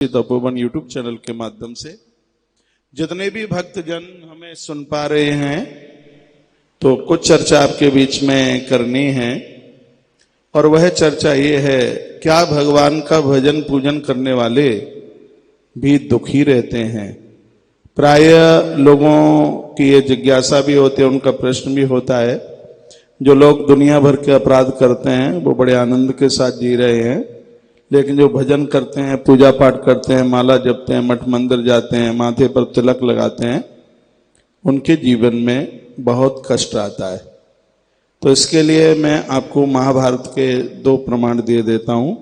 Tapovan YouTube channel के माध्यम से जितने भी भक्तजन हमें सुन पा रहे हैं, तो कुछ चर्चा आपके बीच में करनी है। और वह चर्चा ये है, क्या भगवान का भजन पूजन करने वाले भी दुखी रहते हैं? प्राय लोगों की ये जिज्ञासा भी होती है, उनका प्रश्न भी होता है। जो लोग दुनिया भर के अपराध करते हैं वो बड़े आनंद के साथ जी रहे हैं, लेकिन जो भजन करते हैं, पूजा पाठ करते हैं, माला जपते हैं, मठ मंदिर जाते हैं, माथे पर तिलक लगाते हैं, उनके जीवन में बहुत कष्ट आता है। तो इसके लिए मैं आपको महाभारत के दो प्रमाण दे देता हूं।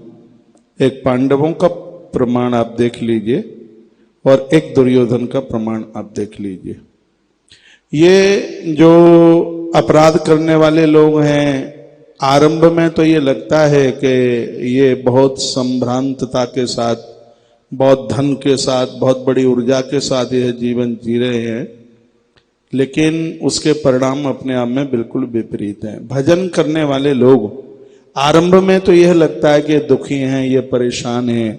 एक पांडवों का प्रमाण आप देख लीजिए और एक दुर्योधन का प्रमाण आप देख लीजिए। ये जो अपराध करने वाले लोग हैं, आरंभ में तो ये लगता है कि ये बहुत संभ्रांतता के साथ, बहुत धन के साथ, बहुत बड़ी ऊर्जा के साथ यह जीवन जी रहे हैं, लेकिन उसके परिणाम अपने आप में बिल्कुल विपरीत हैं। भजन करने वाले लोग आरंभ में तो यह लगता है कि दुखी हैं, ये परेशान हैं,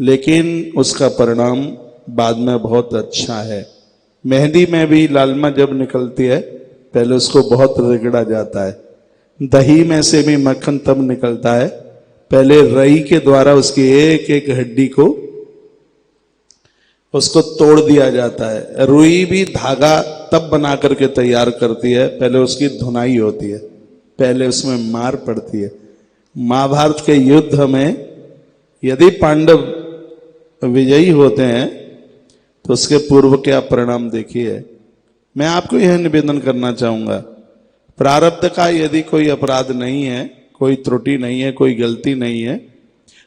लेकिन उसका परिणाम बाद में बहुत अच्छा है। मेहंदी में भी लालमा जब निकलती है, पहले उसको बहुत रगड़ा जाता है। दही में से भी मक्खन तब निकलता है, पहले रई के द्वारा उसकी एक एक हड्डी को उसको तोड़ दिया जाता है। रुई भी धागा तब बना करके तैयार करती है, पहले उसकी धुनाई होती है, पहले उसमें मार पड़ती है। महाभारत के युद्ध में यदि पांडव विजयी होते हैं तो उसके पूर्व क्या परिणाम देखिए। मैं आपको यह निवेदन करना चाहूंगा, प्रारब्ध का यदि कोई अपराध नहीं है, कोई त्रुटि नहीं है, कोई गलती नहीं है,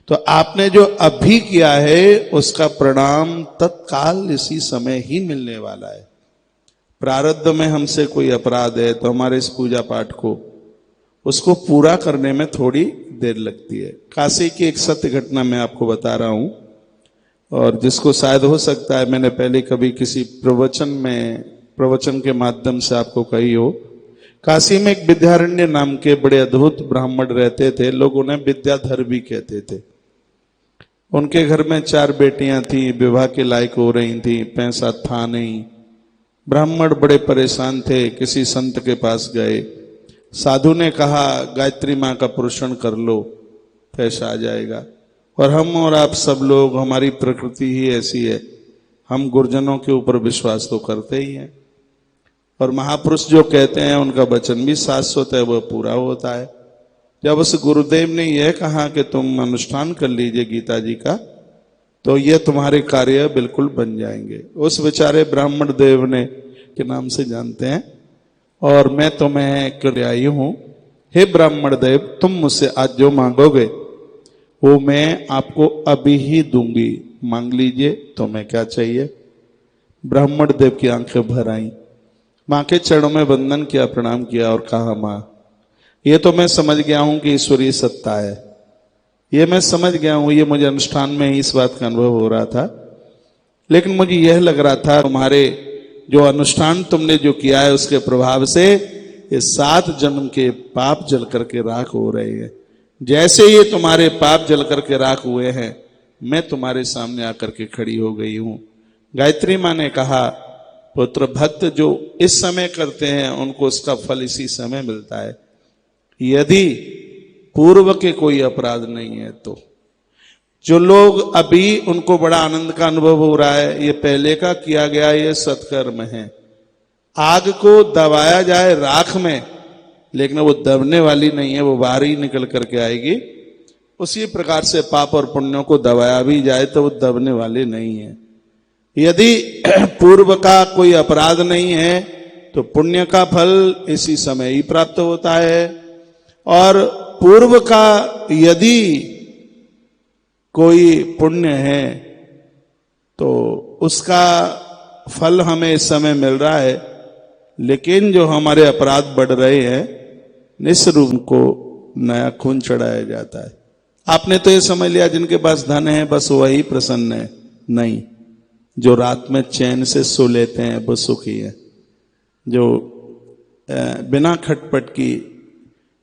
तो आपने जो अभी किया है उसका परिणाम तत्काल इसी समय ही मिलने वाला है। प्रारब्ध में हमसे कोई अपराध है तो हमारे इस पूजा पाठ को उसको पूरा करने में थोड़ी देर लगती है। काशी की एक सत्य घटना मैं आपको बता रहा हूं, और जिसको शायद हो सकता है मैंने पहले कभी किसी प्रवचन के माध्यम से आपको कही हो। काशी में एक विद्यारण्य नाम के बड़े अद्भुत ब्राह्मण रहते थे, लोग उन्हें विद्याधर भी कहते थे। उनके घर में 4 बेटियां थी, विवाह के लायक हो रही थी, पैसा था नहीं। ब्राह्मण बड़े परेशान थे, किसी संत के पास गए। साधु ने कहा, गायत्री माँ का पुरुषण कर लो, पैसा आ जाएगा। और हम और आप सब लोग, हमारी प्रकृति ही ऐसी है, हम गुरुजनों के ऊपर विश्वास तो करते ही हैं, और महापुरुष जो कहते हैं उनका वचन भी शाश्वत है, वह पूरा होता है। जब उस गुरुदेव ने यह कहा कि तुम अनुष्ठान कर लीजिए गीता जी का, तो ये तुम्हारे कार्य बिल्कुल बन जाएंगे। उस बेचारे ब्राह्मण देव ने के नाम से जानते हैं, और मैं तुम्हें कर आई हूं, हे ब्राह्मण देव, तुम मुझसे आज जो मांगोगे वो मैं आपको अभी ही दूंगी, मांग लीजिए, तुम्हें क्या चाहिए। ब्राह्मण देव की आंखें भर आई, माँ के चरणों में वंदन किया, प्रणाम किया और कहा, माँ ये तो मैं समझ गया हूं कि ईश्वरीय सत्ता है, ये मैं समझ गया हूं, ये मुझे अनुष्ठान में ही इस बात का अनुभव हो रहा था, लेकिन मुझे यह लग रहा था तुम्हारे जो अनुष्ठान तुमने जो किया है उसके प्रभाव से ये 7 जन्म के पाप जल करके राख हो रहे हैं। जैसे ये तुम्हारे पाप जल करके राख हुए हैं, मैं तुम्हारे सामने आकर के खड़ी हो गई हूं। गायत्री माँ ने कहा, पुत्र, भक्त जो इस समय करते हैं उनको उसका फल इसी समय मिलता है, यदि पूर्व के कोई अपराध नहीं है तो। जो लोग अभी उनको बड़ा आनंद का अनुभव हो रहा है, ये पहले का किया गया ये सत्कर्म है। आग को दबाया जाए राख में, लेकिन वो दबने वाली नहीं है, वो बाहर ही निकल करके आएगी। उसी प्रकार से पाप और पुण्यों को दबाया भी जाए तो वो दबने वाले नहीं है। यदि पूर्व का कोई अपराध नहीं है तो पुण्य का फल इसी समय ही प्राप्त होता है, और पूर्व का यदि कोई पुण्य है तो उसका फल हमें इस समय मिल रहा है, लेकिन जो हमारे अपराध बढ़ रहे हैं, निस्रूप को नया खून चढ़ाया जाता है। आपने तो ये समझ लिया जिनके पास धन है बस वही प्रसन्न है, नहीं। जो रात में चैन से सो लेते हैं वो सुखी है। जो बिना खटपट की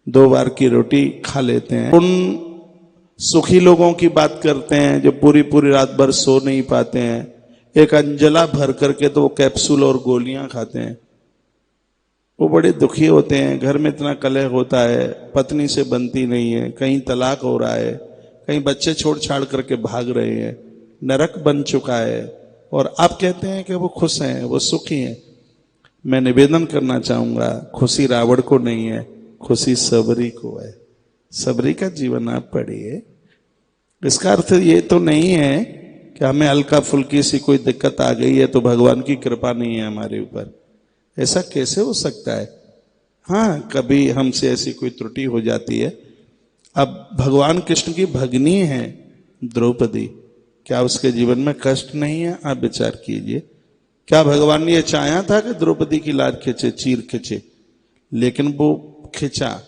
2 बार की रोटी खा लेते हैं, उन सुखी लोगों की बात करते हैं जो पूरी पूरी रात भर सो नहीं पाते हैं, एक अंजला भर करके तो वो कैप्सूल और गोलियां खाते हैं। वो बड़े दुखी होते हैं, घर में इतना कलह होता है, पत्नी से बनती नहीं है, कहीं तलाक हो रहा है, कहीं बच्चे छोड़ छाड़ करके भाग रहे हैं, नरक बन चुका है, और आप कहते हैं कि वो खुश हैं, वो सुखी हैं। मैं निवेदन करना चाहूंगा, खुशी रावण को नहीं है, खुशी सबरी को है। सबरी का जीवन आप पढ़िए। इसका अर्थ ये तो नहीं है कि हमें हल्का फुल्की सी कोई दिक्कत आ गई है तो भगवान की कृपा नहीं है हमारे ऊपर। ऐसा कैसे हो सकता है? हाँ, कभी हमसे ऐसी कोई त्रुटि हो जाती है। अब भगवान कृष्ण की भगनी है द्रौपदी, क्या उसके जीवन में कष्ट नहीं है? आप विचार कीजिए। क्या भगवान ने यह चाहा था कि द्रौपदी की लाज खींचे, चीर खींचे? लेकिन वो खींचा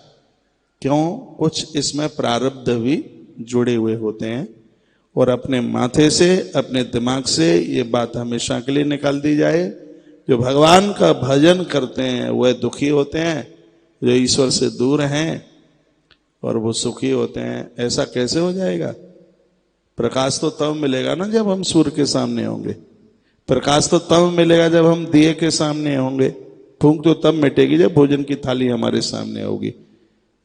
क्यों? कुछ इसमें प्रारब्ध भी जुड़े हुए होते हैं, और अपने माथे से, अपने दिमाग से ये बात हमेशा के लिए निकाल दी जाए, जो भगवान का भजन करते हैं वह दुखी होते हैं, जो ईश्वर से दूर हैं और वो सुखी होते हैं। ऐसा कैसे हो जाएगा? प्रकाश तो तब मिलेगा ना जब हम सूर्य के सामने होंगे। प्रकाश तो तब मिलेगा जब हम दिए के सामने होंगे। फूंक तो तब मिटेगी जब भोजन की थाली हमारे सामने होगी।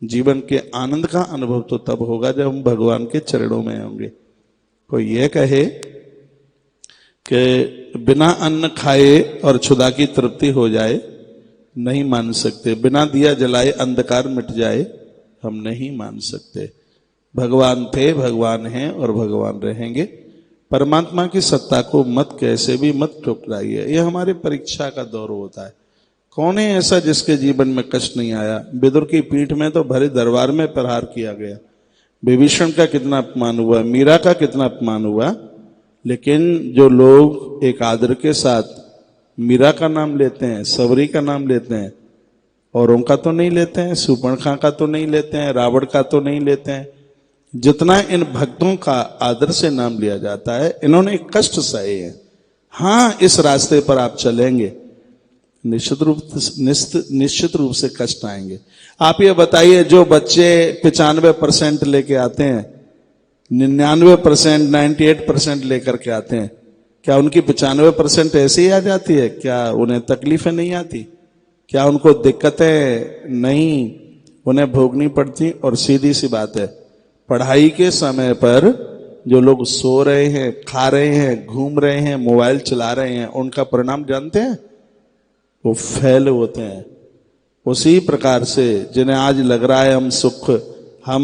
जीवन के आनंद का अनुभव तो तब होगा जब हम भगवान के चरणों में होंगे। कोई यह कहे कि बिना अन्न खाए और क्षुधा की तृप्ति हो जाए, नहीं मान सकते। बिना दिया जलाए अंधकार मिट जाए, हम नहीं मान सकते। भगवान थे, भगवान हैं और भगवान रहेंगे। परमात्मा की सत्ता को मत कैसे भी मत ठुकराइए। यह हमारे परीक्षा का दौर होता है। कौन है ऐसा जिसके जीवन में कष्ट नहीं आया? विदुर की पीठ में तो भरे दरबार में प्रहार किया गया, विभीषण का कितना अपमान हुआ, मीरा का कितना अपमान हुआ, लेकिन जो लोग एक आदर के साथ मीरा का नाम लेते हैं, सबरी का नाम लेते हैं, औरों का तो नहीं लेते हैं, सुपर्णखा का तो नहीं लेते हैं, रावण का तो नहीं लेते हैं, जितना इन भक्तों का आदर से नाम लिया जाता है, इन्होंने कष्ट सहे हैं। हाँ, इस रास्ते पर आप चलेंगे, निश्चित रूप से कष्ट आएंगे। आप ये बताइए, जो बच्चे 95% लेके आते हैं, 99%, 98% लेकर के आते हैं, क्या उनकी 95% ऐसे ही आ जाती है? क्या उन्हें तकलीफें नहीं आती? क्या उनको दिक्कतें नहीं उन्हें भोगनी पड़ती? और सीधी सी बात है, पढ़ाई के समय पर जो लोग सो रहे हैं, खा रहे हैं, घूम रहे हैं, मोबाइल चला रहे हैं, उनका परिणाम जानते हैं? वो फेल होते हैं। उसी प्रकार से जिन्हें आज लग रहा है हम सुख, हम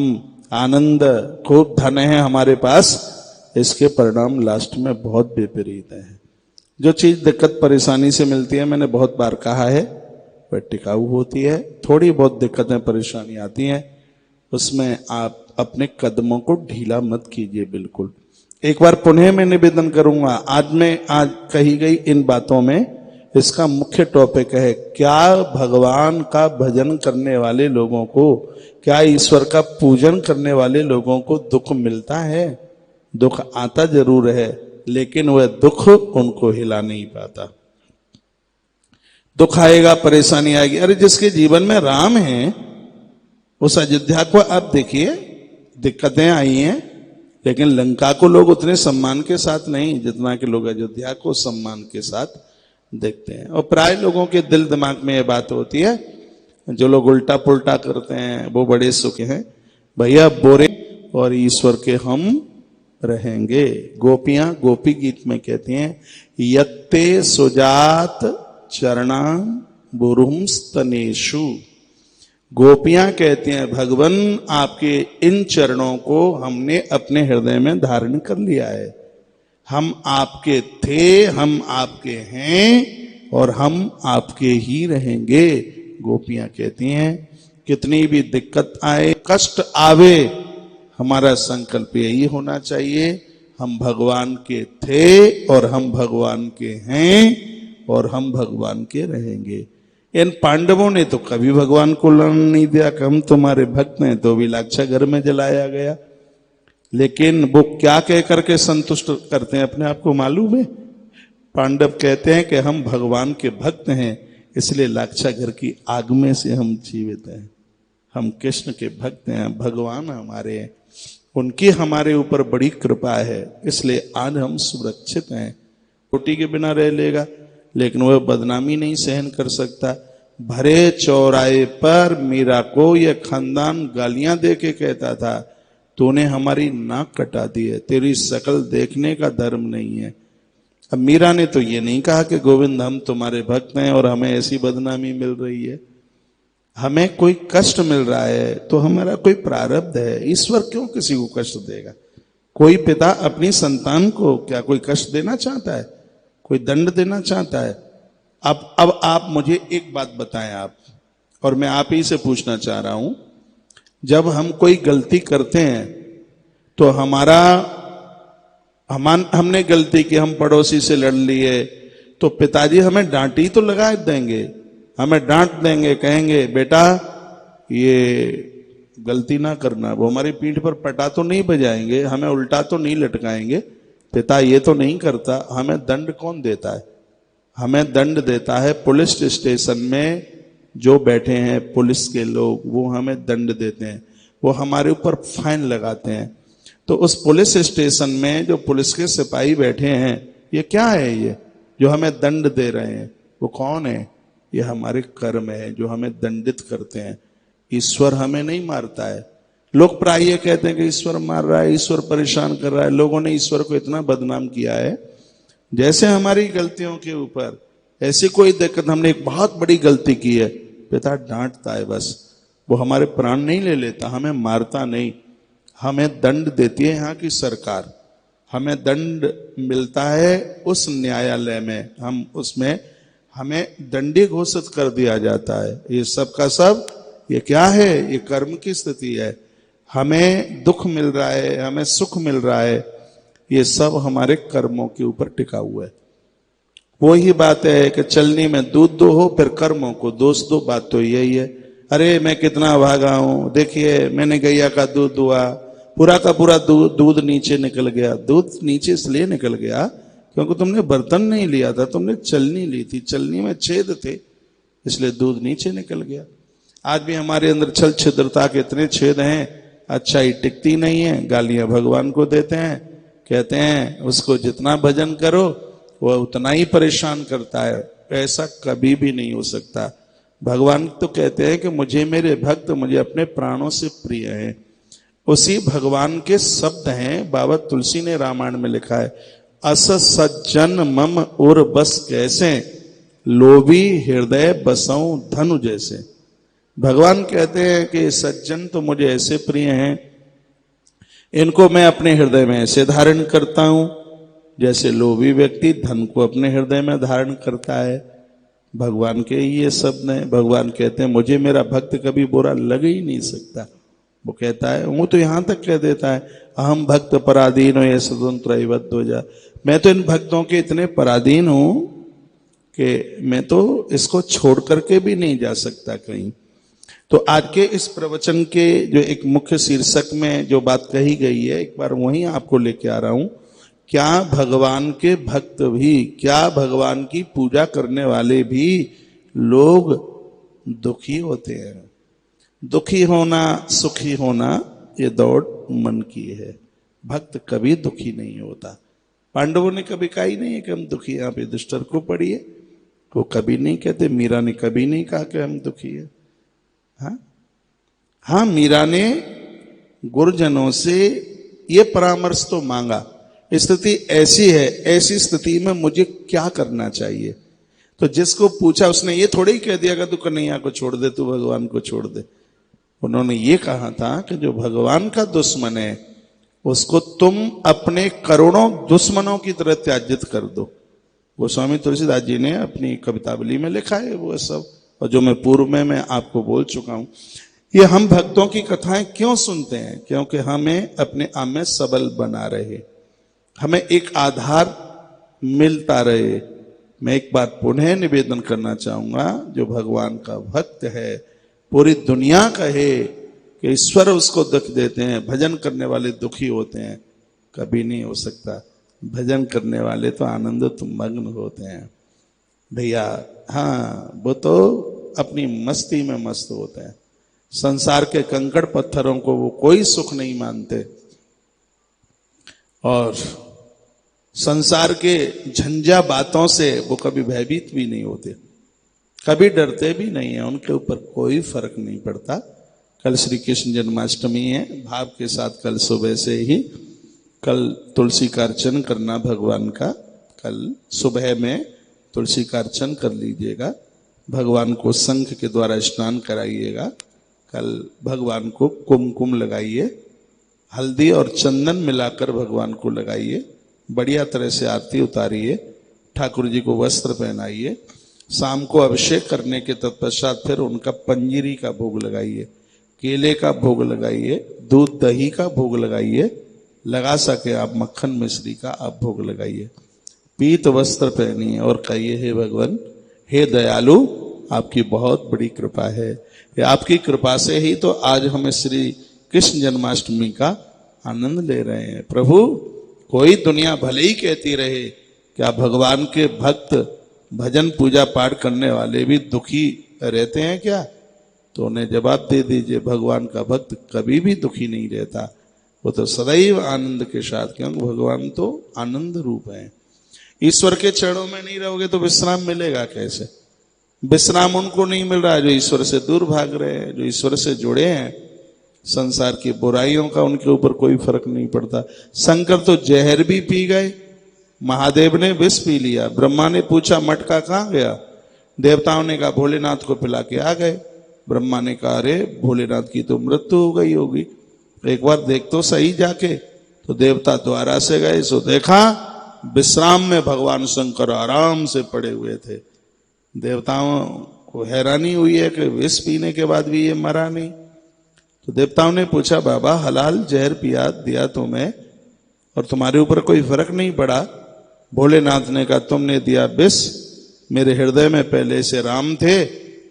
आनंद, खूब धन है हमारे पास, इसके परिणाम लास्ट में बहुत विपरीत है। जो चीज दिक्कत परेशानी से मिलती है, मैंने बहुत बार कहा है, वह टिकाऊ होती है। थोड़ी बहुत दिक्कतें परेशानी आती हैं, उसमें आप अपने कदमों को ढीला मत कीजिए। बिल्कुल एक बार पुनः मैं निवेदन करूंगा, आज कही गई इन बातों में इसका मुख्य टॉपिक है, क्या भगवान का भजन करने वाले लोगों को, क्या ईश्वर का पूजन करने वाले लोगों को दुख मिलता है? दुख आता जरूर है, लेकिन वह दुख उनको हिला नहीं पाता। दुख आएगा, परेशानी आएगी। अरे जिसके जीवन में राम है, उस अयोध्या को आप देखिए, दिक्कतें आई हैं, लेकिन लंका को लोग उतने सम्मान के साथ नहीं जितना कि लोग अयोध्या को सम्मान के साथ देखते हैं। और प्राय लोगों के दिल दिमाग में यह बात होती है, जो लोग उल्टा पुल्टा करते हैं वो बड़े सुखी हैं। भैया बोरे और ईश्वर के हम रहेंगे। गोपियां गोपी गीत में कहती हैं, यत्ते सुजात चरणा बुरुम स्तनेषु। गोपियां कहती हैं, भगवान आपके इन चरणों को हमने अपने हृदय में धारण कर लिया है। हम आपके थे, हम आपके हैं और हम आपके ही रहेंगे। गोपियां कहती हैं, कितनी भी दिक्कत आए, कष्ट आवे, हमारा संकल्प यही होना चाहिए, हम भगवान के थे और हम भगवान के हैं और हम भगवान के रहेंगे। इन पांडवों ने तो कभी भगवान को लड़ने नहीं दिया कि हम तुम्हारे भक्त हैं, तो भी लाक्षा घर में जलाया गया। लेकिन वो क्या कह करके संतुष्ट करते हैं अपने आप को मालूम है? पांडव कहते हैं कि हम भगवान के भक्त हैं, इसलिए लाक्षा घर की आग में से हम जीवित हैं। हम कृष्ण के भक्त हैं, भगवान हमारे हैं। उनकी हमारे ऊपर बड़ी कृपा है, इसलिए आज हम सुरक्षित हैं। रोटी के बिना रह लेगा, लेकिन वह बदनामी नहीं सहन कर सकता। भरे चौराहे पर मीरा को यह खानदान गालियां दे के कहता था, तूने हमारी नाक कटा दी है, तेरी शकल देखने का धर्म नहीं है। अब मीरा ने तो ये नहीं कहा कि गोविंद हम तुम्हारे भक्त हैं और हमें ऐसी बदनामी मिल रही है। हमें कोई कष्ट मिल रहा है तो हमारा कोई प्रारब्ध है, ईश्वर क्यों किसी को कष्ट देगा? कोई पिता अपनी संतान को क्या कोई कष्ट देना चाहता है? कोई दंड देना चाहता है? अब आप मुझे एक बात बताएं आप, और मैं आप ही से पूछना चाह रहा हूं, जब हम कोई गलती करते हैं तो हमने गलती की, हम पड़ोसी से लड़ लिए, तो पिताजी हमें डांटी तो लगा देंगे, हमें डांट देंगे, कहेंगे बेटा ये गलती ना करना। वो हमारी पीठ पर पटा तो नहीं बजाएंगे, हमें उल्टा तो नहीं लटकाएंगे, पिता ये तो नहीं करता। हमें दंड कौन देता है? हमें दंड देता है पुलिस स्टेशन में जो बैठे हैं पुलिस के लोग, वो हमें दंड देते हैं, वो हमारे ऊपर फाइन लगाते हैं। तो उस पुलिस स्टेशन में जो पुलिस के सिपाही बैठे हैं, ये क्या है? ये जो हमें दंड दे रहे हैं वो कौन है? ये हमारे कर्म है जो हमें दंडित करते हैं। ईश्वर हमें नहीं मारता है। लोग प्राय ये कहते हैं कि ईश्वर मार रहा है, ईश्वर परेशान कर रहा है। लोगों ने ईश्वर को इतना बदनाम किया है, जैसे हमारी गलतियों के ऊपर ऐसी कोई दिक्कत, हमने एक बहुत बड़ी गलती की है, पिता डांटता है बस, वो हमारे प्राण नहीं ले लेता, हमें मारता नहीं। हमें दंड देती है यहाँ की सरकार, हमें दंड मिलता है उस न्यायालय में, हम उसमें हमें दंडी घोषित कर दिया जाता है। ये सब का सब ये क्या है? ये कर्म की स्थिति है। हमें दुख मिल रहा है, हमें सुख मिल रहा है, ये सब हमारे कर्मों के ऊपर टिका हुआ है। वो ही बात है कि चलनी में दूध दो हो फिर कर्मों को दोष दो, बात तो यही है। अरे मैं कितना भागा हूं, देखिए मैंने गैया का दूध दुआ, पूरा का पूरा दूध नीचे निकल गया। दूध नीचे इसलिए निकल गया क्योंकि तुमने बर्तन नहीं लिया था, तुमने चलनी ली थी, चलनी में छेद थे, इसलिए दूध नीचे निकल गया। आज भी हमारे अंदर छल छिद्रता के इतने छेद हैं, अच्छाई टिकती नहीं है, गालियां भगवान को देते हैं, कहते हैं उसको जितना भजन करो वह उतना ही परेशान करता है। ऐसा कभी भी नहीं हो सकता। भगवान तो कहते हैं कि मुझे मेरे भक्त मुझे अपने प्राणों से प्रिय हैं। उसी भगवान के शब्द हैं, बाबा तुलसी ने रामायण में लिखा है, अस सज्जन मम उर बस कैसे, लोभी हृदय बसऊं धनु जैसे। भगवान कहते हैं कि सज्जन तो मुझे ऐसे प्रिय हैं, इनको मैं अपने हृदय में ऐसे धारण करता हूं जैसे लोभी व्यक्ति धन को अपने हृदय में धारण करता है। भगवान के ये शब्द हैं। भगवान कहते हैं मुझे मेरा भक्त कभी बुरा लग ही नहीं सकता। वो कहता है, वो तो यहां तक कह देता है, अहम भक्त पराधीन हो ये स्वतंत्र हो जा। मैं तो इन भक्तों के इतने पराधीन हूं कि मैं तो इसको छोड़ करके भी नहीं जा सकता कहीं। तो आज के इस प्रवचन के जो एक मुख्य शीर्षक में जो बात कही गई है, एक बार वही आपको लेके आ रहा हूं। क्या भगवान के भक्त भी, क्या भगवान की पूजा करने वाले भी लोग दुखी होते हैं? दुखी होना सुखी होना ये दौड़ मन की है। भक्त कभी दुखी नहीं होता। पांडवों ने कभी कहा ही नहीं है कि हम दुखी हैं। आप युधिष्ठिर को पढ़िए, वो कभी नहीं कहते। मीरा ने कभी नहीं कहा कि हम दुखी है। हाँ, मीरा ने गुरुजनों से ये परामर्श तो मांगा, स्थिति ऐसी है, ऐसी स्थिति में मुझे क्या करना चाहिए। तो जिसको पूछा उसने ये थोड़ी ही कह दिया कि तू कन्हैया को छोड़ दे, तू भगवान को छोड़ दे। उन्होंने ये कहा था कि जो भगवान का दुश्मन है उसको तुम अपने करोड़ों दुश्मनों की तरह त्याजित कर दो। गोस्वामी तुलसीदास जी ने अपनी कवितावली में लिखा है वो सब, और जो मैं पूर्व में मैं आपको बोल चुका हूं। ये हम भक्तों की कथाएं क्यों सुनते हैं? क्योंकि हमें अपने आप में सबल बना रहे, हमें एक आधार मिलता रहे। मैं एक बार पुनः निवेदन करना चाहूंगा, जो भगवान का भक्त है, पूरी दुनिया कहे कि ईश्वर उसको दुख देते हैं, भजन करने वाले दुखी होते हैं, कभी नहीं हो सकता। भजन करने वाले तो आनंदित मग्न होते हैं भैया। हाँ, वो तो अपनी मस्ती में मस्त होते हैं। संसार के कंकड़ पत्थरों को वो कोई सुख नहीं मानते। और संसार के झंझा बातों से वो कभी भयभीत भी नहीं होते, कभी डरते भी नहीं है, उनके ऊपर कोई फर्क नहीं पड़ता। कल श्री कृष्ण जन्माष्टमी है, भाव के साथ कल सुबह से ही कल तुलसी का अर्चन करना भगवान का, कल सुबह में तुलसी का अर्चन कर लीजिएगा, भगवान को शंख के द्वारा स्नान कराइएगा, कल भगवान को कुमकुम लगाइए, हल्दी और चंदन मिलाकर भगवान को लगाइए, बढ़िया तरह से आरती उतारिए, ठाकुर जी को वस्त्र पहनाइए, शाम को अभिषेक करने के तत्पश्चात फिर उनका पंजीरी का भोग लगाइए, केले का भोग लगाइए, दूध दही का भोग लगाइए, लगा सके आप मक्खन मिश्री का आप भोग लगाइए, पीत वस्त्र पहनिए और कहिए हे भगवान, हे दयालु, आपकी बहुत बड़ी कृपा है, आपकी कृपा से ही तो आज हमें श्री कृष्ण जन्माष्टमी का आनंद ले रहे हैं। प्रभु, कोई दुनिया भले ही कहती रहे क्या भगवान के भक्त भजन पूजा पाठ करने वाले भी दुखी रहते हैं क्या? तो उन्हें जवाब दे दीजिए, भगवान का भक्त कभी भी दुखी नहीं रहता, वो तो सदैव आनंद के साथ, क्योंकि भगवान तो आनंद रूप है। ईश्वर के चरणों में नहीं रहोगे तो विश्राम मिलेगा कैसे? विश्राम उनको नहीं मिल रहा है जो ईश्वर से दूर भाग रहे हैं, जो ईश्वर से जुड़े हैं। संसार की बुराइयों का उनके ऊपर कोई फर्क नहीं पड़ता। शंकर तो जहर भी पी गए, महादेव ने विष पी लिया, ब्रह्मा ने पूछा मटका कहाँ गया, देवताओं ने कहा भोलेनाथ को पिला के आ गए, ब्रह्मा ने कहा अरे भोलेनाथ की तो मृत्यु हो गई होगी, एक बार देख तो सही जाके। तो देवता द्वारा से गए, सो देखा विश्राम में भगवान शंकर आराम से पड़े हुए थे। देवताओं को हैरानी हुई है कि विष पीने के बाद भी ये मरा नहीं। तो देवताओं ने पूछा बाबा हलाल जहर पिया दिया तुम्हें और तुम्हारे ऊपर कोई फर्क नहीं पड़ा? भोलेनाथ ने कहा तुमने दिया विष, मेरे हृदय में पहले से राम थे,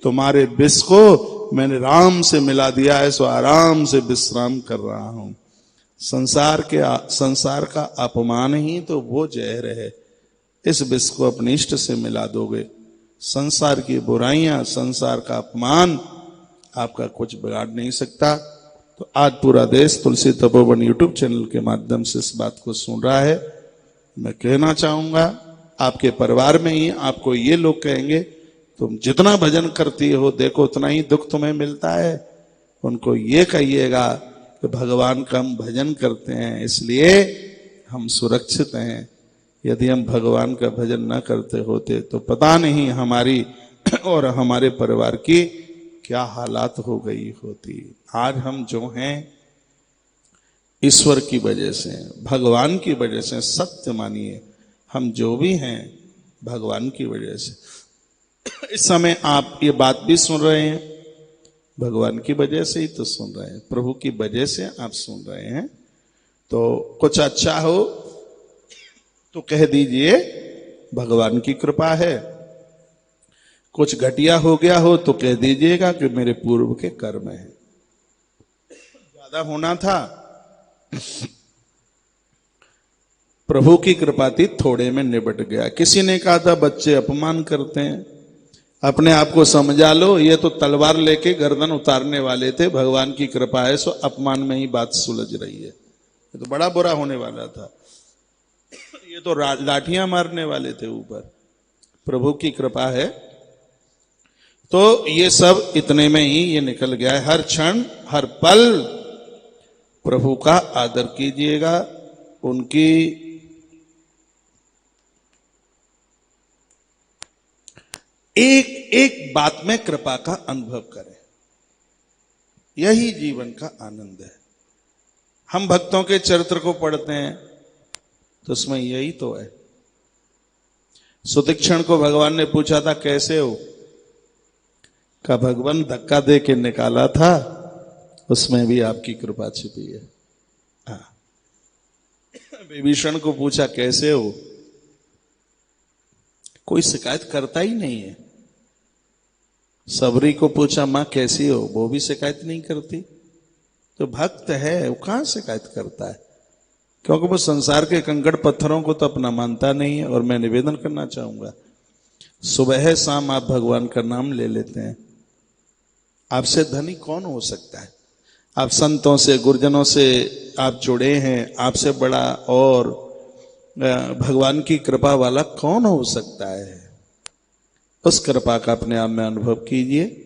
तुम्हारे विष को मैंने राम से मिला दिया है, सो आराम से विश्राम कर रहा हूं। संसार का अपमान ही तो वो जहर है, इस विष को अपने इष्ट से मिला दोगे। संसार की बुराइयां, संसार का अपमान आपका कुछ बिगाड़ नहीं सकता। तो आज पूरा देश तुलसी तपोवन यूट्यूब चैनल के माध्यम से इस बात को सुन रहा है। मैं कहना चाहूंगा आपके परिवार में ही आपको ये लोग कहेंगे तुम जितना भजन करती हो देखो उतना ही दुख तुम्हें मिलता है। उनको ये कहिएगा कि भगवान का हम भजन करते हैं इसलिए हम सुरक्षित हैं, यदि हम भगवान का भजन न करते होते तो पता नहीं हमारी और हमारे परिवार की क्या हालात हो गई होती। आज हम जो हैं ईश्वर की वजह से, भगवान की वजह से, सत्य मानिए हम जो भी हैं भगवान की वजह से। इस समय आप ये बात भी सुन रहे हैं, भगवान की वजह से ही तो सुन रहे हैं, प्रभु की वजह से आप सुन रहे हैं। तो कुछ अच्छा हो तो कह दीजिए भगवान की कृपा है, कुछ घटिया हो गया हो तो कह दीजिएगा कि मेरे पूर्व के कर्म है। ज्यादा होना था, प्रभु की कृपा थी, थोड़े में निबट गया। किसी ने कहा था बच्चे अपमान करते हैं, अपने आप को समझा लो, ये तो तलवार लेके गर्दन उतारने वाले थे, भगवान की कृपा है सो अपमान में ही बात सुलझ रही है। ये तो बड़ा बुरा होने वाला था, ये तो लाठियां मारने वाले थे ऊपर। प्रभु की कृपा है तो ये सब इतने में ही ये निकल गया है। हर क्षण हर पल प्रभु का आदर कीजिएगा, उनकी एक एक बात में कृपा का अनुभव करें, यही जीवन का आनंद है। हम भक्तों के चरित्र को पढ़ते हैं तो उसमें यही तो है। सुतीक्षण को भगवान ने पूछा था कैसे हो, का भगवान धक्का दे के निकाला था, उसमें भी आपकी कृपा छिपी है। विभीषण को पूछा कैसे हो, कोई शिकायत करता ही नहीं है। सबरी को पूछा मां कैसी हो, वो भी शिकायत नहीं करती। तो भक्त है वो कहां शिकायत करता है, क्योंकि वो संसार के कंकड़ पत्थरों को तो अपना मानता नहीं है। और मैं निवेदन करना चाहूंगा, सुबह शाम आप भगवान का नाम ले लेते हैं, आपसे धनी कौन हो सकता है? आप संतों से, गुरुजनों से आप जुड़े हैं, आपसे बड़ा और भगवान की कृपा वाला कौन हो सकता है। उस कृपा का अपने आप में अनुभव कीजिए।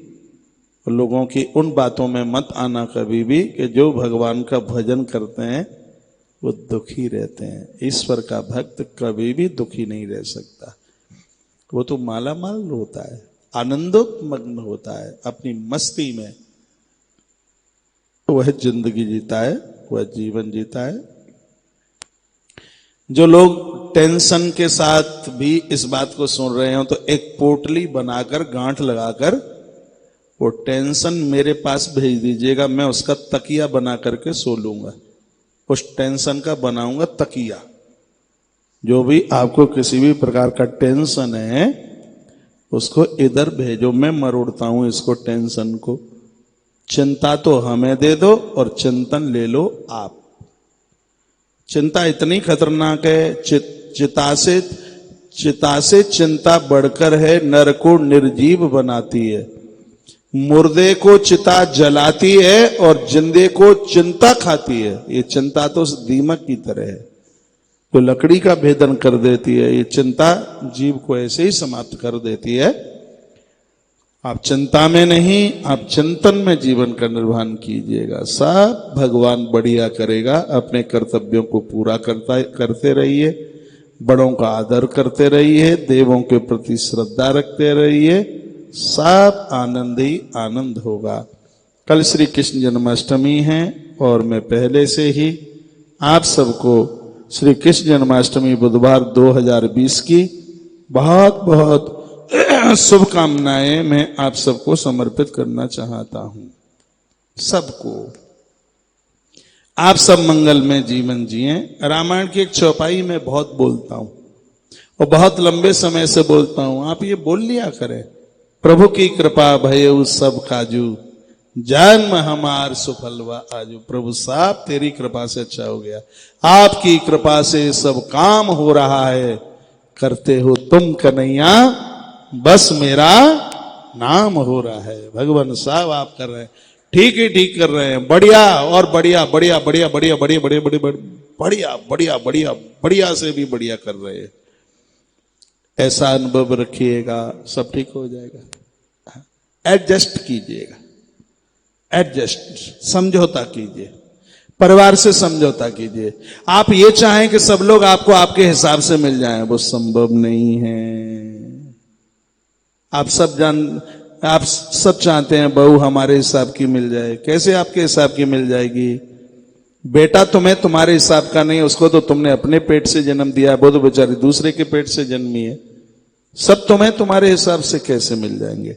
लोगों की उन बातों में मत आना कभी भी कि जो भगवान का भजन करते हैं वो दुखी रहते हैं। ईश्वर का भक्त कभी भी दुखी नहीं रह सकता। वो तो माला माल होता है, आनंदोत्मग्न होता है अपनी मस्ती में। वह जिंदगी जीता है, वह जीवन जीता है। जो लोग टेंशन के साथ भी इस बात को सुन रहे हो तो एक पोटली बनाकर, गांठ लगाकर वो टेंशन मेरे पास भेज दीजिएगा, मैं उसका तकिया बना करके सो लूंगा। उस टेंशन का बनाऊंगा तकिया। जो भी आपको किसी भी प्रकार का टेंशन है उसको इधर भेजो, मैं मरोड़ता हूं इसको, टेंशन को। चिंता तो हमें दे दो और चिंतन ले लो आप। चिंता इतनी खतरनाक है, चिता से चिंता बढ़कर है, नर को निर्जीव बनाती है। मुर्दे को चिता जलाती है और जिंदे को चिंता खाती है। ये चिंता तो दीमक की तरह है तो लकड़ी का भेदन कर देती है। ये चिंता जीव को ऐसे ही समाप्त कर देती है। आप चिंता में नहीं, आप चिंतन में जीवन का निर्वहन कीजिएगा। सब भगवान बढ़िया करेगा। अपने कर्तव्यों को पूरा करते रहिए, बड़ों का आदर करते रहिए, देवों के प्रति श्रद्धा रखते रहिए, सब आनंद ही आनंद होगा। कल श्री कृष्ण जन्माष्टमी है और मैं पहले से ही आप सबको श्री कृष्ण जन्माष्टमी बुधवार 2020 की बहुत बहुत शुभकामनाएं मैं आप सबको समर्पित करना चाहता हूं। सबको आप सब मंगल में जीवन जिए। रामायण की एक चौपाई में बहुत बोलता हूं और बहुत लंबे समय से बोलता हूं, आप ये बोल लिया करें। प्रभु की कृपा भयउ सब काजू, जन्म हमार सुफलवा आजू। प्रभु साहब तेरी कृपा से अच्छा हो गया, आपकी कृपा से सब काम हो रहा है। करते हो तुम कन्हैया, बस मेरा नाम हो रहा है। भगवान साहब आप कर रहे हैं, ठीक ही ठीक कर रहे हैं। बढ़िया और बढ़िया बढ़िया बढ़िया बढ़िया बढ़िया बढ़िया बढ़िया बढ़िया बढ़िया बढ़िया बढ़िया से भी बढ़िया कर रहे हैं। ऐसा अनुभव रखिएगा, सब ठीक हो जाएगा। एडजस्ट कीजिएगा, एडजस्ट, समझौता कीजिए, परिवार से समझौता कीजिए। आप ये चाहें कि सब लोग आपको आपके हिसाब से मिल जाएं, वो संभव नहीं है। आप सब चाहते हैं बहू हमारे हिसाब की मिल जाए। कैसे आपके हिसाब की मिल जाएगी? बेटा तुम्हें तुम्हारे हिसाब का नहीं, उसको तो तुमने अपने पेट से जन्म दिया, वो तो बेचारी दूसरे के पेट से जन्मी है। सब तुम्हें तुम्हारे हिसाब से कैसे मिल जाएंगे?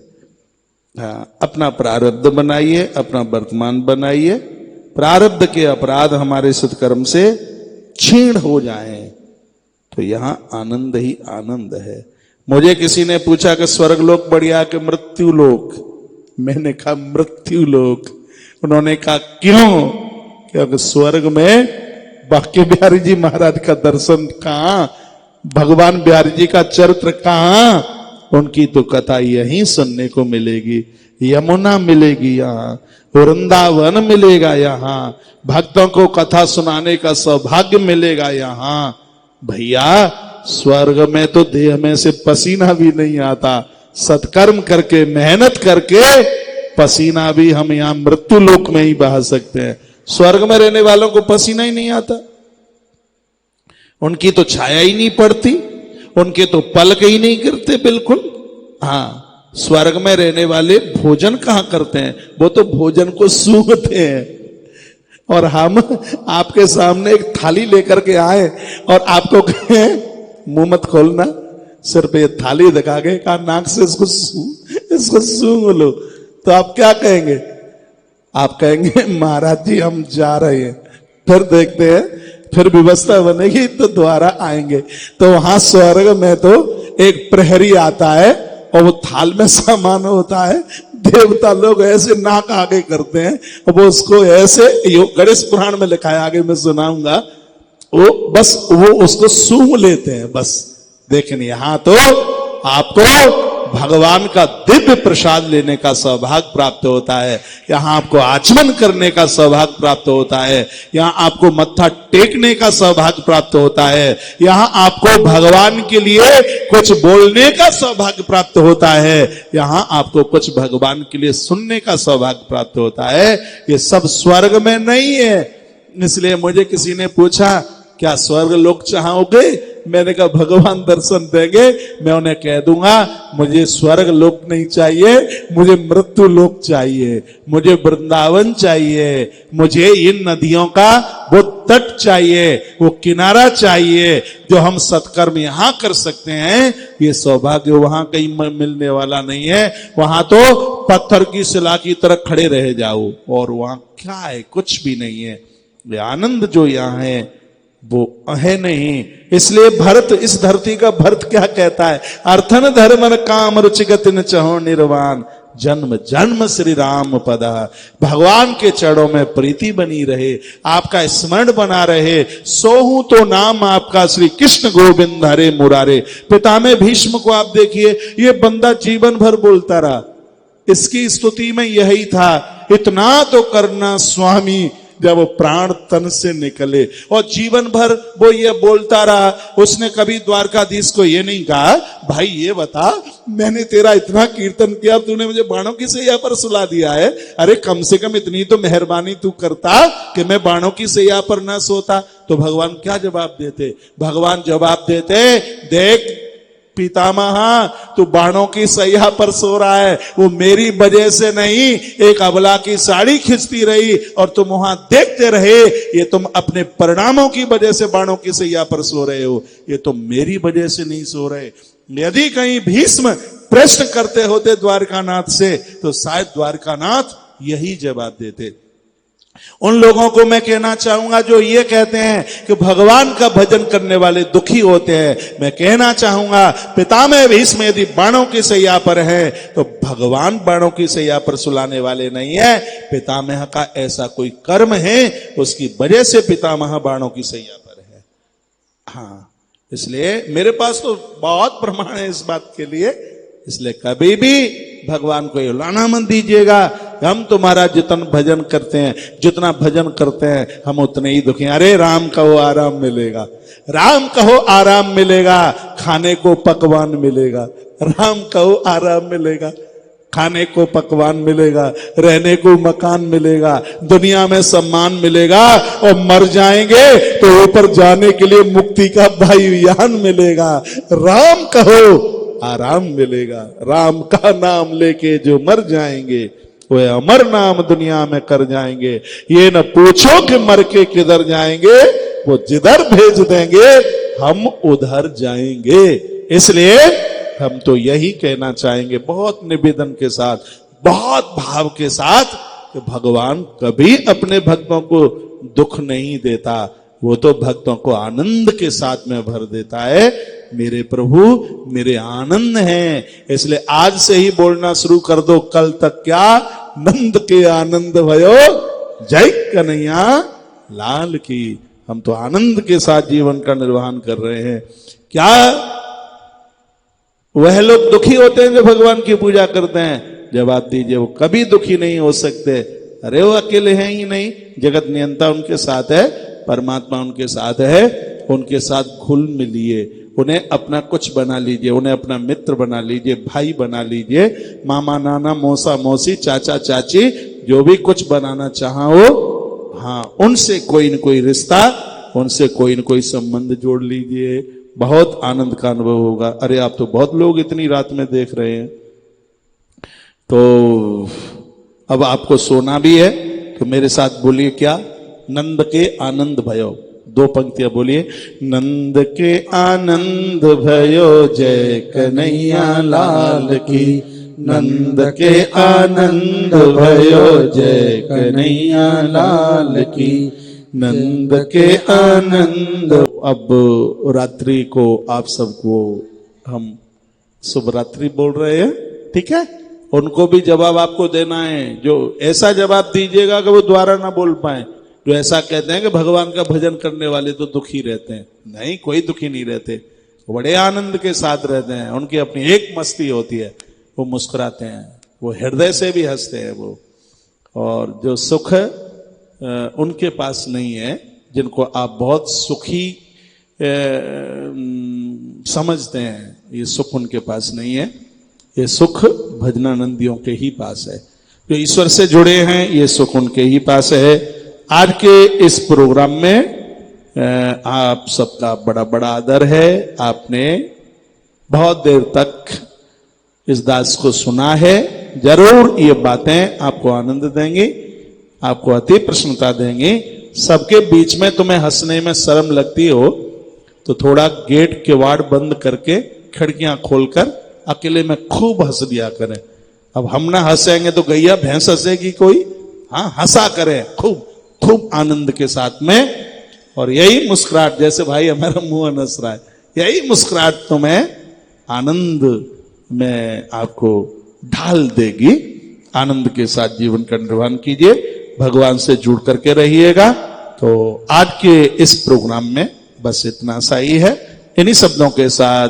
हाँ, अपना प्रारब्ध बनाइए, अपना वर्तमान बनाइए। प्रारब्ध के अपराध हमारे सत्कर्म से क्षीण हो जाएं तो यहां आनंद ही आनंद है। मुझे किसी ने पूछा कि स्वर्गलोक बढ़िया कि मृत्यु लोक? मैंने कहा मृत्यु लोक। उन्होंने कहा क्यों? क्योंकि स्वर्ग में बांके बिहारी जी महाराज का दर्शन कहां, भगवान बिहारी जी का चरित्र कहां, उनकी तो कथा यहीं सुनने को मिलेगी। यमुना मिलेगी यहाँ, वृंदावन मिलेगा यहाँ, भक्तों को कथा सुनाने का सौभाग्य मिलेगा यहाँ। भैया स्वर्ग में तो देह में से पसीना भी नहीं आता, सत्कर्म करके मेहनत करके पसीना भी हम यहाँ मृत्यु लोक में ही बहा सकते हैं। स्वर्ग में रहने वालों को पसीना ही नहीं आता, उनकी तो छाया ही नहीं पड़ती, उनके तो पलक ही नहीं गिरते बिल्कुल। हाँ, स्वर्ग में रहने वाले भोजन कहां करते हैं? वो तो भोजन को सूंघते हैं। और हम आपके सामने एक थाली लेकर के आए और आपको कहें मुंह मत खोलना, सिर्फ ये थाली दिखा के कहा नाक से इसको सूंघ लो, तो आप क्या कहेंगे? आप कहेंगे महाराज जी हम जा रहे हैं, फिर देखते हैं, फिर व्यवस्था बनेगी तो दोबारा आएंगे। तो वहां स्वर्ग में तो एक प्रहरी आता है और वो थाल में सामान होता है। देवता लोग ऐसे नाक आगे करते हैं, वो उसको ऐसे, गणेश पुराण में लिखा है, आगे मैं सुनाऊंगा, वो उसको सूंघ लेते हैं बस। लेकिन यहां तो आपको भगवान का दिव्य प्रसाद लेने का सौभाग्य प्राप्त होता है, यहाँ आपको आचमन करने का सौभाग्य प्राप्त होता है, यहाँ आपको मत्था टेकने का सौभाग्य प्राप्त होता है, यहाँ आपको भगवान के लिए कुछ बोलने का सौभाग्य प्राप्त होता है, यहाँ आपको कुछ भगवान के लिए सुनने का सौभाग्य प्राप्त होता है। ये सब स्वर्ग में नहीं है। इसलिए मुझे किसी ने पूछा क्या स्वर्ग लोक चाहोगे? मैंने कहा भगवान दर्शन देंगे, मैं उन्हें कह दूंगा मुझे स्वर्ग लोक नहीं चाहिए, मुझे मृत्यु लोक चाहिए, मुझे वृंदावन चाहिए, मुझे इन नदियों का वो तट चाहिए, वो किनारा चाहिए जो हम सत्कर्म यहां कर सकते हैं। ये सौभाग्य वहां कहीं मिलने वाला नहीं है। वहां तो पत्थर की शिला की तरह खड़े रह जाओ और वहां क्या है? कुछ भी नहीं है। ये आनंद जो यहाँ है वो है नहीं। इसलिए भरत, इस धरती का भरत क्या कहता है? अर्थन धर्मन काम रुचिगतिन चहो निर्वाण, जन्म जन्म श्री राम पदा। भगवान के चरणों में प्रीति बनी रहे, आपका स्मरण बना रहे, सोहू तो नाम आपका श्री कृष्ण गोविंद हरे मुरारे। पितामह भीष्म को आप देखिए, ये बंदा जीवन भर बोलता रहा, इसकी स्तुति में यही था, इतना तो करना स्वामी जब वो प्राण तन से निकले। और जीवन भर वो ये बोलता रहा। उसने कभी द्वारकाधीश को ये नहीं कहा भाई ये बता, मैंने तेरा इतना कीर्तन किया, तूने मुझे बाणों की सैया पर सुला दिया है, अरे कम से कम इतनी तो मेहरबानी तू करता कि मैं बाणों की सैया पर ना सोता। तो भगवान क्या जवाब देते? भगवान जवाब देते, देख पितामह तू बाणों की सैया पर सो रहा है, वो मेरी वजह से नहीं, एक अबला की साड़ी खिंचती रही और तुम वहां देखते रहे, ये तुम अपने परिणामों की वजह से बाणों की सैया पर सो रहे हो, ये तुम मेरी वजह से नहीं सो रहे। यदि कहीं भीष्म प्रश्न करते होते द्वारकानाथ से तो शायद द्वारकानाथ यही जवाब देते। उन लोगों को मैं कहना चाहूंगा जो ये कहते हैं कि भगवान का भजन करने वाले दुखी होते हैं, मैं कहना चाहूंगा पितामह भीष्म यदि बाणों की सैया पर है तो भगवान बाणों की सैया पर सुलाने वाले नहीं है। पितामह का ऐसा कोई कर्म है, उसकी वजह से पितामह बाणों की सैया पर है। हाँ, इसलिए मेरे पास तो बहुत प्रमाण है इस बात के लिए। इसलिए कभी भी भगवान को युलाना मत दीजिएगा। हम तुम्हारा जितना भजन करते हैं, जितना भजन करते हैं, हम उतने ही दुखी। अरे राम कहो आराम मिलेगा, राम कहो आराम मिलेगा, खाने को पकवान मिलेगा। राम कहो आराम मिलेगा, खाने को पकवान मिलेगा, रहने को मकान मिलेगा, दुनिया में सम्मान मिलेगा, और मर जाएंगे तो ऊपर जाने के लिए मुक्ति का वायुयान मिलेगा। राम कहो आराम मिलेगा। राम का नाम लेके जो मर जाएंगे वे अमर नाम दुनिया में कर जाएंगे। ये न पूछो कि मर के किधर जाएंगे, वो जिधर भेज देंगे हम उधर जाएंगे। इसलिए हम तो यही कहना चाहेंगे बहुत निवेदन के साथ, बहुत भाव के साथ, कि भगवान कभी अपने भक्तों को दुख नहीं देता, वो तो भक्तों को आनंद के साथ में भर देता है। मेरे प्रभु मेरे आनंद हैं, इसलिए आज से ही बोलना शुरू कर दो, कल तक क्या नंद के आनंद भयो, जय कन्हैया लाल की। हम तो आनंद के साथ जीवन का निर्वहन कर रहे हैं। क्या वह लोग दुखी होते हैं जो भगवान की पूजा करते हैं? जवाब दीजिए, वो कभी दुखी नहीं हो सकते। अरे वो अकेले हैं ही नहीं, जगत नियंता उनके साथ है, परमात्मा उनके साथ है। उनके साथ घुल मिलिए, उन्हें अपना कुछ बना लीजिए, उन्हें अपना मित्र बना लीजिए, भाई बना लीजिए, मामा नाना मौसा मौसी चाचा चाची जो भी कुछ बनाना चाहो, हाँ उनसे कोई न कोई रिश्ता, उनसे कोई न कोई संबंध जोड़ लीजिए, बहुत आनंद का अनुभव होगा। अरे आप तो बहुत लोग इतनी रात में देख रहे हैं, तो अब आपको सोना भी है तो मेरे साथ बोलिए क्या? नंद के आनंद भयो। दो पंक्तियां बोलिए, नंद के आनंद भयो जय कन्हैया लाल की, नंद के आनंद भयो जय कन्हैया लाल की, नंद के आनंद। अब रात्रि को आप सबको हम शुभ रात्रि बोल रहे हैं, ठीक है? उनको भी जवाब आपको देना है, जो ऐसा जवाब दीजिएगा कि वो दोबारा ना बोल पाए। जो ऐसा कहते हैं कि भगवान का भजन करने वाले तो दुखी रहते हैं, नहीं, कोई दुखी नहीं रहते। वो बड़े आनंद के साथ रहते हैं, उनकी अपनी एक मस्ती होती है, वो मुस्कुराते हैं, वो हृदय से भी हंसते हैं वो। और जो सुख उनके पास नहीं है जिनको आप बहुत सुखी समझते हैं, ये सुख उनके पास नहीं है। ये सुख भजनानंदियों के ही पास है, जो ईश्वर से जुड़े हैं, ये सुख उनके ही पास है। आज के इस प्रोग्राम में आप सबका बड़ा बड़ा आदर है। आपने बहुत देर तक इस दास को सुना है। जरूर ये बातें आपको आनंद देंगी, आपको अति प्रसन्नता देंगी। सबके बीच में तुम्हें हंसने में शर्म लगती हो तो थोड़ा गेट किवाड़ बंद करके खिड़कियां खोलकर अकेले में खूब हंस दिया करें। अब हम ना हंसेंगे तो गैया भैंस हंसेगी कोई? हाँ, हंसा करें खूब खूब आनंद के साथ में। और यही मुस्कुराहट, जैसे भाई हमारा मुंह हंस रहा है, यही मुस्कुराहट तुम्हें आनंद में आपको ढाल देगी। आनंद के साथ जीवन का निर्वहन कीजिए, भगवान से जुड़ करके रहिएगा। तो आज के इस प्रोग्राम में बस इतना सा ही है। इन्हीं शब्दों के साथ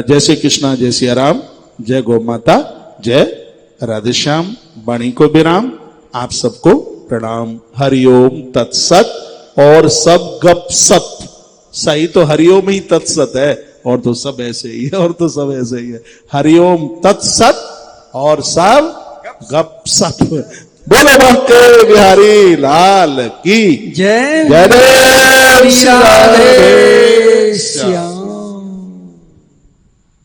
जय श्री कृष्णा, जय सिया राम, जय गौ माता, जय राधेश्याम। वाणी को विराम, आप सबको प्रणाम। हरिओम तत्सत। और सब गप सप, सही तो हरिओम ही तत्सत है, और तो सब ऐसे ही है, और तो सब ऐसे ही है। हरिओम तत्सत और सब गप सप। बोलो भक्ते बिहारी लाल की जय। जय श्री राधे श्याम।